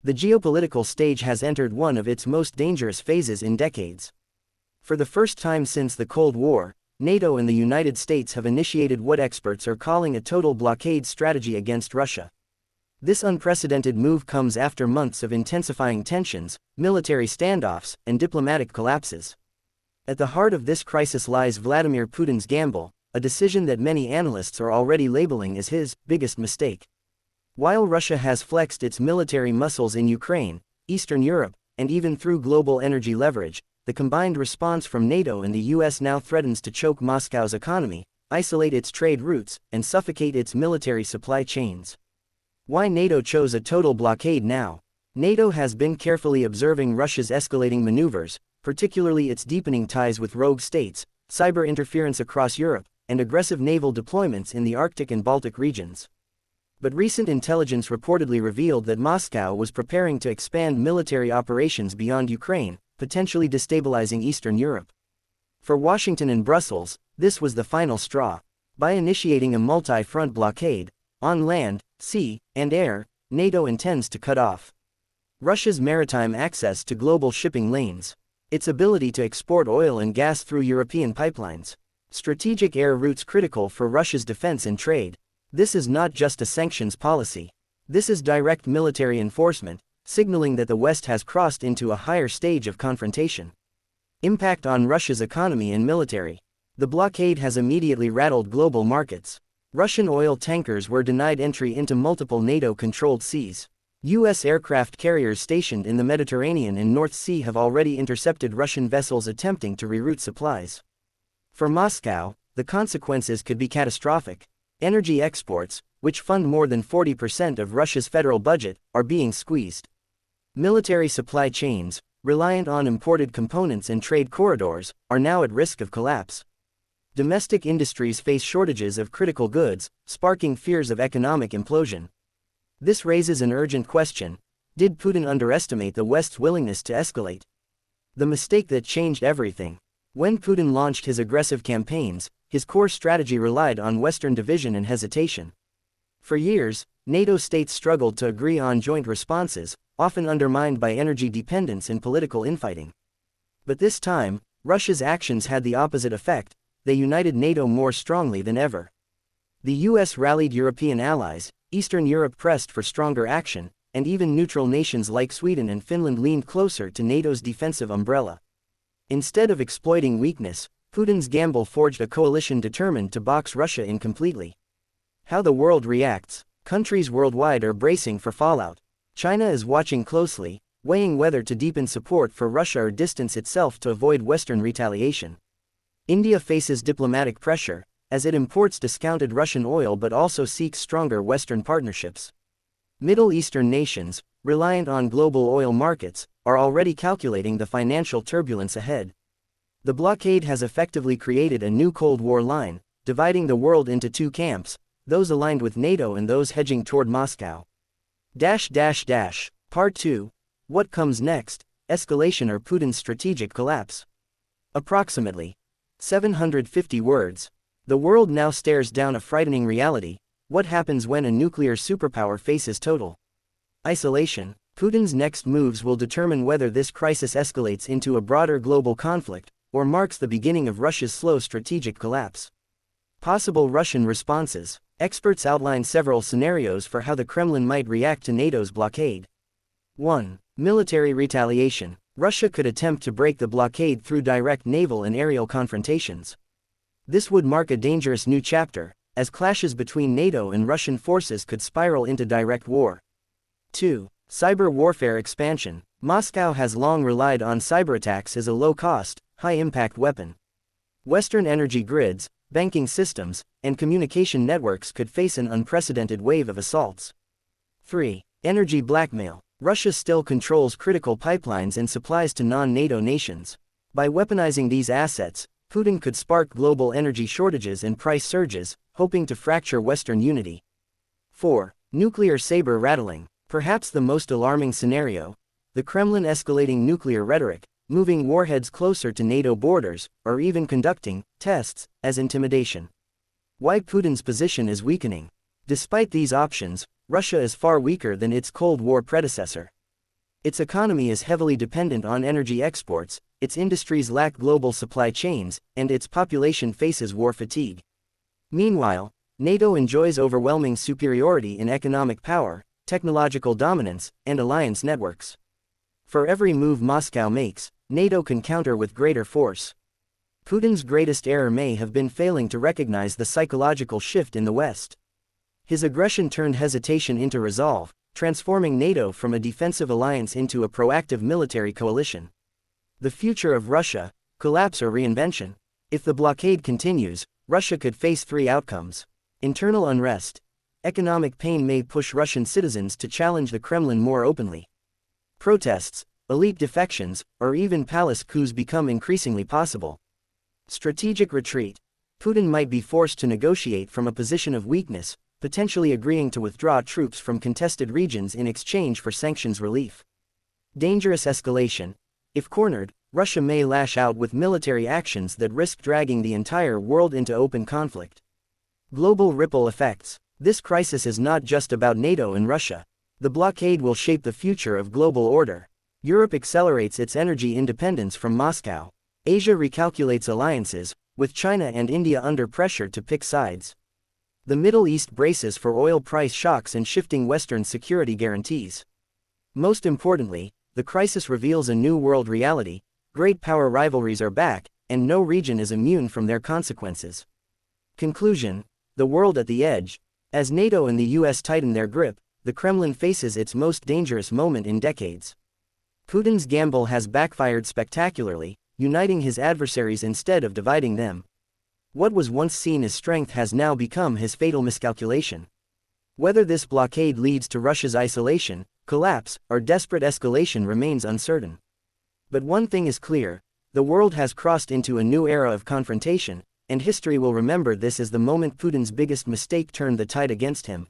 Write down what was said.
The geopolitical stage has entered one of its most dangerous phases in decades. For the first time since the Cold War, NATO and the United States have initiated what experts are calling a total blockade strategy against Russia. This unprecedented move comes after months of intensifying tensions, military standoffs, and diplomatic collapses. At the heart of this crisis lies Vladimir Putin's gamble, a decision that many analysts are already labeling as his biggest mistake. While Russia has flexed its military muscles in Ukraine, Eastern Europe, and even through global energy leverage, the combined response from NATO and the U.S. now threatens to choke Moscow's economy, isolate its trade routes, and suffocate its military supply chains. Why NATO chose a total blockade now? NATO has been carefully observing Russia's escalating maneuvers, particularly its deepening ties with rogue states, cyber interference across Europe, and aggressive naval deployments in the Arctic and Baltic regions. But recent intelligence reportedly revealed that Moscow was preparing to expand military operations beyond Ukraine, potentially destabilizing Eastern Europe. For Washington and Brussels, this was the final straw. By initiating a multi-front blockade, on land, sea, and air, NATO intends to cut off Russia's maritime access to global shipping lanes, its ability to export oil and gas through European pipelines, strategic air routes critical for Russia's defense and trade. This is not just a sanctions policy. This is direct military enforcement, signaling that the West has crossed into a higher stage of confrontation. Impact on Russia's economy and military. The blockade has immediately rattled global markets. Russian oil tankers were denied entry into multiple NATO-controlled seas. U.S. aircraft carriers stationed in the Mediterranean and North Sea have already intercepted Russian vessels attempting to reroute supplies. For Moscow, the consequences could be catastrophic. Energy exports, which fund more than 40% of Russia's federal budget, are being squeezed. Military supply chains, reliant on imported components and trade corridors, are now at risk of collapse. Domestic industries face shortages of critical goods, sparking fears of economic implosion. This raises an urgent question: did Putin underestimate the West's willingness to escalate? The mistake that changed everything. When Putin launched his aggressive campaigns, his core strategy relied on Western division and hesitation. For years, NATO states struggled to agree on joint responses, often undermined by energy dependence and political infighting. But this time, Russia's actions had the opposite effect. They united NATO more strongly than ever. The U.S. rallied European allies, Eastern Europe pressed for stronger action, and even neutral nations like Sweden and Finland leaned closer to NATO's defensive umbrella. Instead of exploiting weakness, Putin's gamble forged a coalition determined to box Russia in completely. How the world reacts. Countries worldwide are bracing for fallout. China is watching closely, weighing whether to deepen support for Russia or distance itself to avoid Western retaliation. India faces diplomatic pressure, as it imports discounted Russian oil but also seeks stronger Western partnerships. Middle Eastern nations, reliant on global oil markets, are already calculating the financial turbulence ahead. The blockade has effectively created a new Cold War line, dividing the world into two camps, those aligned with NATO and those hedging toward Moscow. Part 2. What comes next? Escalation or Putin's strategic collapse? Approximately 750 words. The world now stares down a frightening reality. What happens when a nuclear superpower faces total isolation? Putin's next moves will determine whether this crisis escalates into a broader global conflict, or marks the beginning of Russia's slow strategic collapse. Possible Russian responses. Experts outline several scenarios for how the Kremlin might react to NATO's blockade. 1. Military retaliation. Russia could attempt to break the blockade through direct naval and aerial confrontations. This would mark a dangerous new chapter, as clashes between NATO and Russian forces could spiral into direct war. 2. Cyber warfare expansion. Moscow has long relied on cyberattacks as a low-cost, high-impact weapon. Western energy grids, banking systems, and communication networks could face an unprecedented wave of assaults. 3. Energy blackmail. Russia still controls critical pipelines and supplies to non-NATO nations. By weaponizing these assets, Putin could spark global energy shortages and price surges, hoping to fracture Western unity. 4. Nuclear saber rattling. Perhaps the most alarming scenario. The Kremlin escalating nuclear rhetoric, moving warheads closer to NATO borders, or even conducting tests as intimidation. Why Putin's position is weakening. Despite these options, Russia is far weaker than its Cold War predecessor. Its economy is heavily dependent on energy exports, its industries lack global supply chains, and its population faces war fatigue. Meanwhile, NATO enjoys overwhelming superiority in economic power, technological dominance, and alliance networks. For every move Moscow makes, NATO can counter with greater force. Putin's greatest error may have been failing to recognize the psychological shift in the West. His aggression turned hesitation into resolve, transforming NATO from a defensive alliance into a proactive military coalition. The future of Russia: collapse or reinvention. If the blockade continues, Russia could face three outcomes: internal unrest. Economic pain may push Russian citizens to challenge the Kremlin more openly. Protests, elite defections, or even palace coups become increasingly possible. Strategic retreat. Putin might be forced to negotiate from a position of weakness, potentially agreeing to withdraw troops from contested regions in exchange for sanctions relief. Dangerous escalation. If cornered, Russia may lash out with military actions that risk dragging the entire world into open conflict. Global ripple effects. This crisis is not just about NATO and Russia. The blockade will shape the future of global order. Europe accelerates its energy independence from Moscow. Asia recalculates alliances, with China and India under pressure to pick sides. The Middle East braces for oil price shocks and shifting Western security guarantees. Most importantly, the crisis reveals a new world reality: great power rivalries are back, and no region is immune from their consequences. Conclusion: the world at the edge. As NATO and the U.S. tighten their grip, the Kremlin faces its most dangerous moment in decades. Putin's gamble has backfired spectacularly, uniting his adversaries instead of dividing them. What was once seen as strength has now become his fatal miscalculation. Whether this blockade leads to Russia's isolation, collapse, or desperate escalation remains uncertain. But one thing is clear: the world has crossed into a new era of confrontation, and history will remember this as the moment Putin's biggest mistake turned the tide against him.